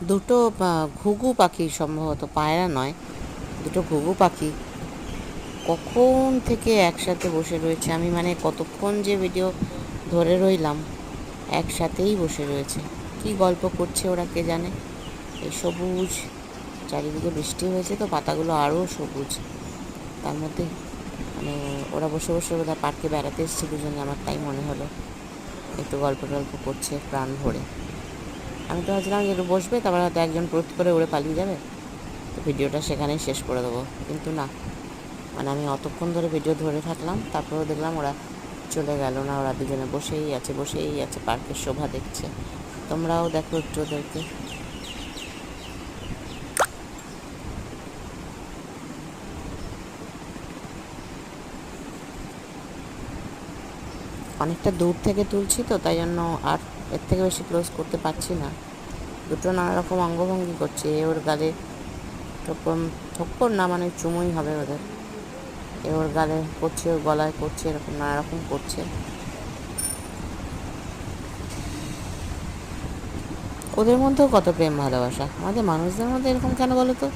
দুটো ঘুঘু পাখি, সম্ভবত পায়রা নয়, দুটো ঘুঘু পাখি কখন থেকে একসাথে বসে রয়েছে। আমি মানে কতক্ষণ যে ভিডিও ধরে রইলাম, একসাথেই বসে রয়েছে। কি গল্প করছে ওরা কে জানে। এই সবুজ চারিদিকে, বৃষ্টি হয়েছে তো পাতাগুলো আরও সবুজ। তার মধ্যে মানে ওরা বসে বসে বোধহয় পার্কে বেড়াতে এসেছে দুজনে, আমার তাই মনে হলো। একটু গল্প টল্প করছে প্রাণ ভরে। আমি তো ভাবছিলাম যে একটু বসবে, তারপর হয়তো একজন প্রতি করে উড়ে পালিয়ে যাবে, তো ভিডিওটা সেখানেই শেষ করে দেবো। কিন্তু না, মানে আমি অতক্ষণ ধরে ভিডিও ধরে থাকলাম, তারপরেও দেখলাম ওরা চলে গেল না। ওরা দুজনে বসেই আছে পার্কের শোভা দেখছে। তোমরাও দেখো একটু ওদেরকে। অনেকটা দূর থেকে তুলছি তো, তাই জন্য আর এর থেকে বেশি ক্লোজ করতে পারছি না। দুটো নানা রকম অঙ্গভঙ্গি করছে। এ ওর গালে ঠোক্কর, ঠোক্কর না মানে চুমুই হবে ওদের। এ ওর গালে করছে, ওর গলায় করছে, এরকম নানা রকম করছে। ওদের মধ্যেও কত প্রেম ভালোবাসা, আমাদের মানুষদের মধ্যে এরকম কেন বলো তো?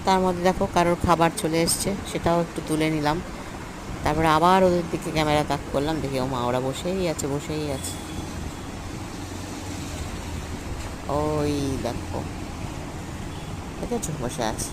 তার মধ্যে দেখো কারোর খাবার চলে এসছে, সেটাও একটু তুলে নিলাম। তারপরে আবার ওদের দিকে ক্যামেরা তাক করলাম, দেখি ও মা, ওরা বসেই আছে। ওই দেখো, দেখেছো বসে আছে।